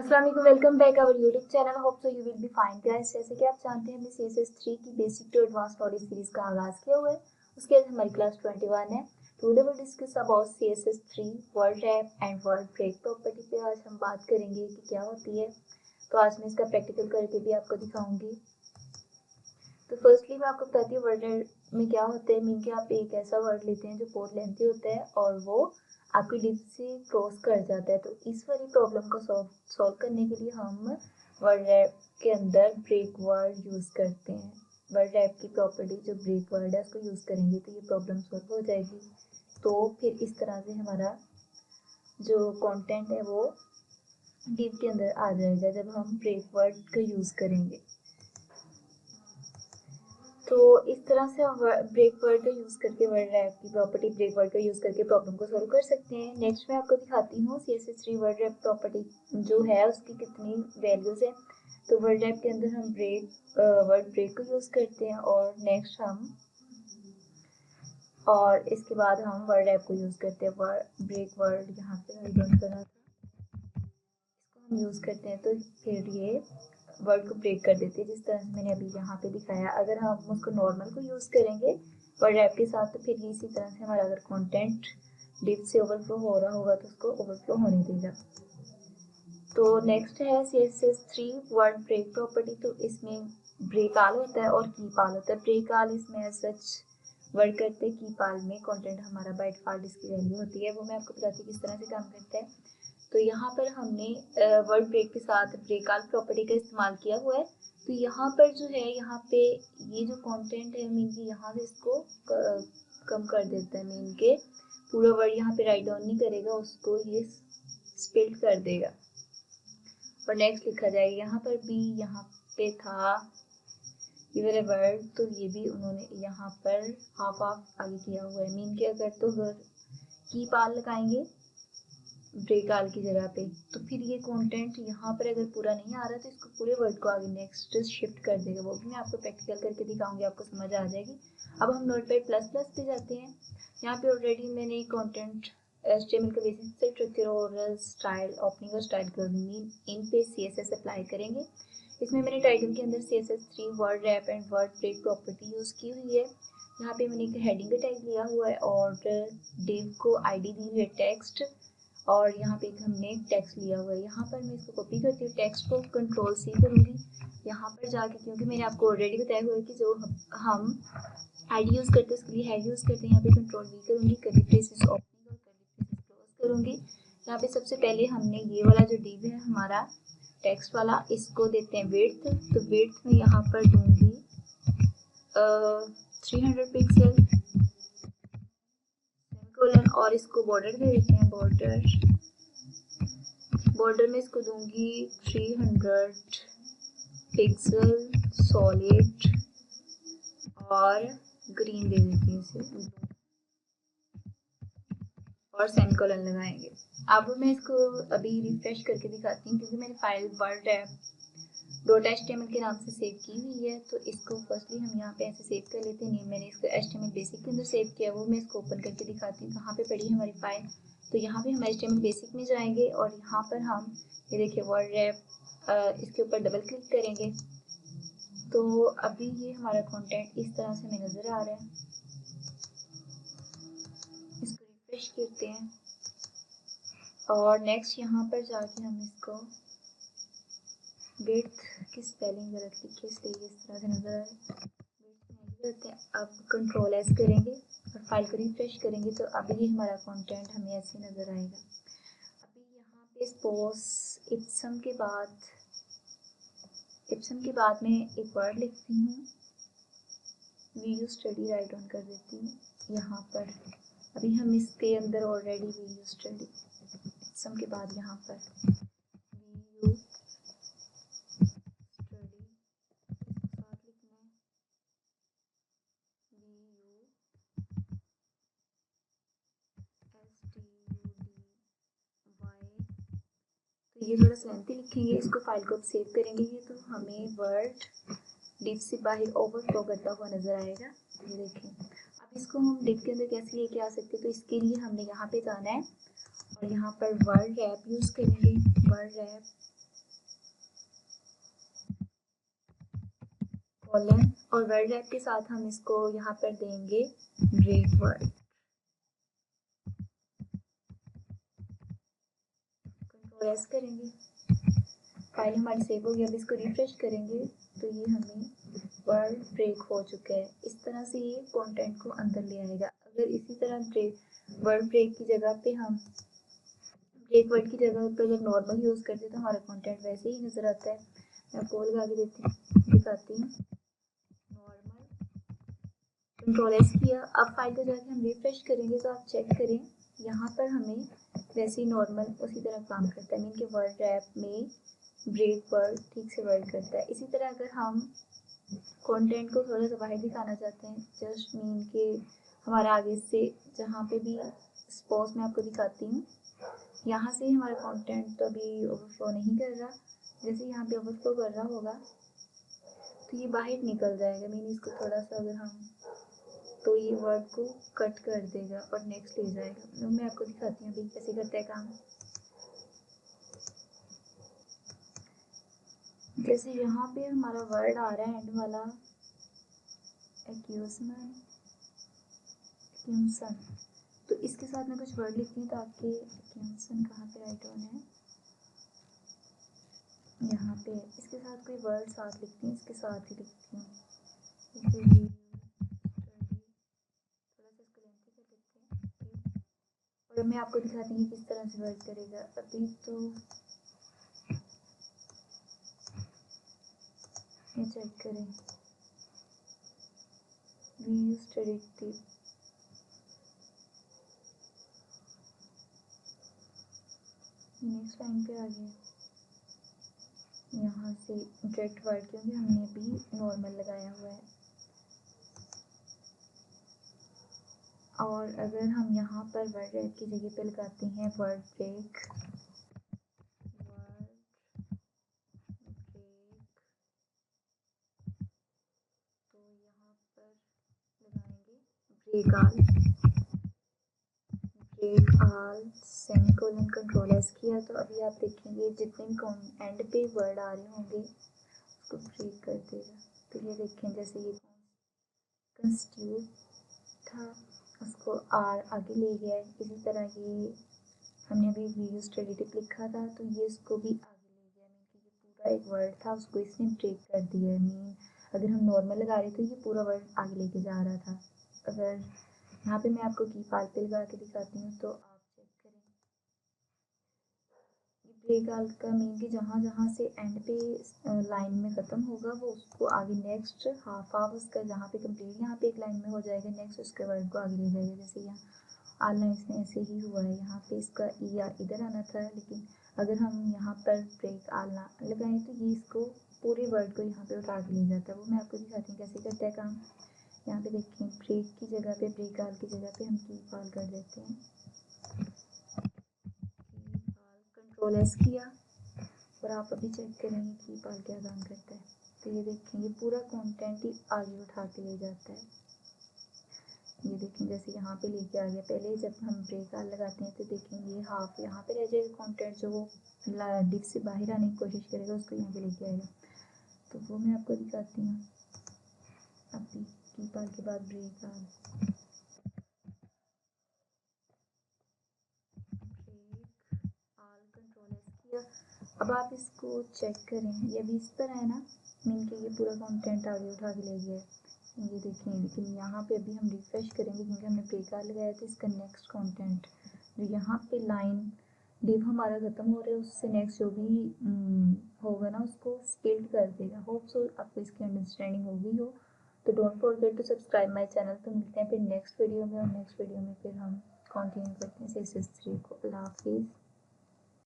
अस्सलाम वालेकुम, welcome back our YouTube channel. Hope so you will be fine guys. जैसे कि आप जानते हैं हमने CSS3 की basic to advance knowledge series का आगाज किया हुआ है। उसके बाद हमारी क्लास 21 है। Today we discuss about CSS3 word wrap and word break property पे आज हम बात करेंगे कि क्या होती है। तो आज मैं इसका प्रैक्टिकल करके भी आपको दिखाऊंगी। तो फर्स्टली मैं आपको बताती हूँ वर्ड रैप में क्या होता है। मीन कि आप एक ऐसा वर्ड लेते हैं जो बहुत लेंथी होता है और वो आपकी डिप से क्रॉस कर जाता है। तो इस वाली प्रॉब्लम को सॉल्व करने के लिए हम वर्ड रैप के अंदर ब्रेक वर्ड यूज़ करते हैं। वर्ड रैप की प्रॉपर्टी जो ब्रेक वर्ड है उसको यूज़ करेंगे तो ये प्रॉब्लम सॉल्व हो जाएगी। तो फिर इस तरह से हमारा जो कंटेंट है वो डिप के अंदर आ जाएगा जब हम ब्रेक वर्ड का यूज़ करेंगे। तो इस तरह से हम ब्रेक वर्ड का यूज़ करके वर्ड रैप की प्रॉपर्टी ब्रेक वर्ड का यूज़ करके प्रॉब्लम को सॉल्व कर सकते हैं। नेक्स्ट मैं आपको दिखाती हूँ CSS3 वर्ड रैप प्रॉपर्टी जो है उसकी कितनी वैल्यूज़ है। तो वर्ड रैप के अंदर हम वर्ड ब्रेक को यूज़ करते हैं और नेक्स्ट और इसके बाद हम वर्ड रैप को यूज़ करते हैं। ब्रेक वर्ड यहाँ पे राइट डाउन करा था, इसको हम यूज़ करते हैं तो फिर ये वर्ड को ब्रेक कर देते हैं जिस तरह से मैंने अभी यहाँ पे दिखाया। अगर हम उसको नॉर्मल को यूज़ करेंगे वर्ड रैप के साथ तो फिर इसी तरह से हमारा अगर कंटेंट डिप से ओवरफ्लो हो रहा होगा तो उसको ओवरफ्लो होने देगा। तो नेक्स्ट है CSS3 वर्ड ब्रेक प्रॉपर्टी। तो इसमें ब्रेक आल होता है और कीप आल होता है। ब्रेक आल इसमें सच वर्ड करते हैं, कीप आल में कंटेंट हमारा बाय डिफॉल्ट इसकी वैल्यू होती है। वो मैं आपको बताती हूँ किस तरह से काम करता है। तो यहाँ पर हमने वर्ड ब्रेक के साथ ब्रेक आल प्रॉपर्टी का इस्तेमाल किया हुआ है। तो यहाँ पर जो है यहाँ पे ये जो कंटेंट है मीन कि यहाँ से इसको कम कर देता है। मीन के पूरा वर्ड यहाँ पे राइट डाउन नहीं करेगा, उसको ये स्प्लिट कर देगा और नेक्स्ट लिखा जाएगा। यहाँ पर भी यहाँ पे था ये वाला वर्ड तो ये भी उन्होंने यहाँ पर हाफ आगे किया हुआ है। मीन के अगर कीप आल लगाएंगे ब्रेक आल की जगह पे तो फिर ये कंटेंट यहाँ पर अगर पूरा नहीं आ रहा तो इसको पूरे वर्ड को आगे नेक्स्ट शिफ्ट कर देगा। वो भी मैं आपको प्रैक्टिकल करके दिखाऊंगी, आपको समझ आ जाएगी। अब हम नोटपैड प्लस प्लस पे जाते हैं। यहाँ पे ऑलरेडी मैंने कंटेंट HTML का बेसिक स्ट्रक्चर और स्टाइल ओपनिंग और स्टाइल क्लोजिंग इन पे CSS अप्लाई करेंगे। इसमें मैंने टाइटल के अंदर CSS3 word wrap and word break property use की हुई है। यहाँ पे मैंने एक हेडिंग का टैग लिया हुआ है और डिव को ID दी हुई है टेक्स्ट और यहाँ पे हमने टेक्स्ट लिया हुआ है। यहाँ पर मैं इसको कॉपी करती हूँ, टेक्स्ट को कंट्रोल C करूँगी। यहाँ पर जाके क्योंकि मैंने आपको ऑलरेडी बताया हुआ है कि जो हम ID यूज़ करते हैं उसके लिए हेड यूज़ करते हैं। यहाँ पे कंट्रोल V करूँगी, कर्ली ब्रेसेस ओपनिंग और कर्ली ब्रेसेस क्लोज करूँगी। यहाँ पे सबसे पहले हमने ये वाला जो डिव है हमारा टेक्स्ट वाला, इसको देते हैं विड्थ। तो विड्थ में यहाँ पर दूंगी 300 पिक्सल और इसको बॉर्डर दे देते हैं। बॉर्डर में इसको दूंगी 300 पिक्सल सॉलिड और ग्रीन दे देती हूँ इसे और सेमीकोलन लगाएंगे। अब मैं इसको अभी रिफ्रेश करके दिखाती हूँ क्योंकि मैंने फाइल वर्ड रैप .html के नाम से सेव की हुई है। तो इसको फर्स्टली हम यहाँ पे ऐसे सेव कर लेते हैं। नहीं, मैंने इसको HTML बेसिक के अंदर सेव किया, वो मैं इसको ओपन करके दिखाती हूँ कहाँ पे पड़ी है हमारी फाइल। तो यहाँ पे हम HTML बेसिक में जाएंगे और यहाँ पर हम ये देखिए वर्ड रैप इसके ऊपर डबल क्लिक करेंगे तो अभी ये हमारा कंटेंट इस तरह से हमें नज़र आ रहा है। इसको रिफ्रेश करते हैं और नेक्स्ट यहाँ पर जाके हम इसको विड्थ की स्पेलिंग गलत लिखी इसलिए इस तरह से नज़र आ रहा है। करते हैं, अब कंट्रोल S करेंगे और फाइल को रिफ्रेश करेंगे तो अभी ये हमारा कंटेंट हमें ऐसे नज़र आएगा। अभी यहाँ पे सपोज इप्सम के बाद में एक वर्ड लिखती हूँ, वीडियो स्टडी राइट डाउन कर देती हूँ यहाँ पर। अभी हम इसके अंदर ऑलरेडी वीडियो स्टडी इप्सम के बाद यहाँ पर वीडियो स्टडी साथ लिखना है तो ये थोड़ा लेंथी लिखेंगे, इसको फाइल को सेव करेंगे ये तो हमें वर्ड डिप से बाहर ओवरफ्लो करता हुआ नजर आएगा। ये देखें। अब इसको हम डिप के अंदर कैसे लेके आ सकते हैं, तो इसके लिए हमने यहाँ पे जाना है और यहाँ पर वर्ड रैप यूज़ करेंगे। वर्ड रैप कॉलन और वर्ड रैप के साथ हम इसको यहाँ पर देंगे ब्रेक वर्ड। कंट्रोल एस करेंगे, फाइल हमारी सेव हो गई। अब इसको रिफ्रेश करेंगे तो ये हमें वर्ड ब्रेक हो चुका है। इस तरह से ये कंटेंट को अंदर ले आएगा। अगर इसी तरह वर्ड ब्रेक की जगह पे हम ब्रेक वर्ड की जगह पे अगर नॉर्मल यूज़ करते तो हमारा कंटेंट वैसे ही नज़र आता है। मैं आपको लगा के दिखाती हूँ। नॉर्मल, कंट्रोल एस किया। अब फाइल को जाके हम रिफ्रेश करेंगे तो आप चेक करें यहाँ पर हमें वैसे ही नॉर्मल उसी तरह काम करता है। मीन के वर्ड रैप में ब्रेक वर्ड ठीक से वर्क करता है। इसी तरह अगर हम कंटेंट को थोड़ा सा बाहर दिखाना चाहते हैं, जस्ट मीन के हमारा आगे से जहाँ पे भी सपोज मैं आपको दिखाती हूँ, यहाँ से हमारा कंटेंट तो अभी ओवरफ्लो नहीं कर रहा। जैसे यहाँ पे ओवरफ्लो कर रहा होगा तो ये बाहर निकल जाएगा। मीन इसको थोड़ा सा अगर हम तो ये वर्ड को कट कर देगा और नेक्स्ट ले जाएगा। मैं आपको दिखाती हूँ अभी कैसे करता है काम। जैसे यहाँ पे हमारा वर्ड आ रहा है एंड वाला एक्यूजन, तो इसके साथ मैं कुछ वर्ड लिखती हूँ ताकि एक्यूजन कहाँ पे राइट ऑन है, यहाँ पे इसके साथ कोई वर्ड साथ लिखती हूँ, इसके साथ ही लिखती हूँ। थोड़ा सा इसको लेंथी कर लेते हैं और मैं आपको दिखाती हूँ किस तरह से वर्क करेगा। अभी तो ये चेक करें, we study tip, next line पे आ गया। यहाँ से डायरेक्ट वर्ड क्योंकि हमने भी नॉर्मल लगाया हुआ है। और अगर हम यहाँ पर वर्ड रैप की जगह पे लगाते हैं वर्ड ब्रेक, तो यहाँ पर लगाएंगे ब्रेक आल सेमीकोलन, कंट्रोल एस किया तो अभी आप देखेंगे जितने भी एंड पे वर्ड आ रहे होंगे उसको ब्रेक कर देगा। तो ये देखें जैसे ये कंस्टिट्यूट था उसको आर आगे ले गया है। इसी तरह ये हमने अभी वीडियो स्टडी टिप लिखा था तो ये इसको भी आगे ले गया। मीन कि ये पूरा एक वर्ड था उसको इसने ब्रेक कर दिया है। मीन अगर हम नॉर्मल लगा रहे तो ये पूरा वर्ड आगे लेके जा रहा था। अगर यहाँ पे मैं आपको की पाल पे लगा के दिखाती हूँ तो आप चेक करें, ये ब्रेक आल का मीन कि जहाँ जहाँ से एंड पे लाइन में ख़त्म होगा वो उसको आगे नेक्स्ट हाफ उसका जहाँ पे कंप्लीट यहाँ पे एक लाइन में हो जाएगा नेक्स्ट उसके वर्ड को आगे ले जाएगा। जैसे यहाँ आल लाइन्स में ऐसे ही हुआ है, यहाँ पे इसका ई इधर आना था लेकिन अगर हम यहाँ पर ब्रेक आल ना लगाएं तो ये इसको पूरे वर्ड को यहाँ पे उठा के ले जाता है। वो मैं आपको दिखाती हूँ कैसे करता है काम। यहाँ पे देखिए ब्रेक की जगह पे ब्रेक आल की जगह पे हम की पाल कर देते हैं, कंट्रोल एस किया और आप अभी चेक करेंगे की पाल क्या काम करता है। तो ये देखेंगे पूरा कंटेंट ही आगे उठा के ले जाता है। ये देखें जैसे यहाँ पे लेके आ गया। पहले जब हम ब्रेक आल लगाते हैं तो देखेंगे हाफ यहाँ पे रह जाएगा कंटेंट, जो वो डिप से बाहर आने की कोशिश करेगा उसको यहाँ पे लेके आएगा। तो वो मैं आपको दिखाती हूँ अभी की पाल के बाद ब्रेक आल, अब आप इसको चेक करें, ये भी इस तरह है ना, मीन के ये पूरा कंटेंट आगे उठा के ले गया है। ये देखिए लेकिन यहाँ पे अभी हम रिफ्रेश करेंगे क्योंकि हमने ब्रेक आल लगाया था। इसका नेक्स्ट कंटेंट जो यहाँ पे लाइन डिव हमारा ख़त्म हो रहा है उससे नेक्स्ट जो भी होगा ना उसको स्पिल्ड कर देगा। होप सो आपको इसकी अंडरस्टैंडिंग होगी हो। तो don't forget to subscribe my channel. तो मिलते हैं फिर नेक्स्ट वीडियो में और नेक्स्ट वीडियो में फिर हम कंटिन्यू करते हैं CSS3 को। अल्लाह हाफिज़।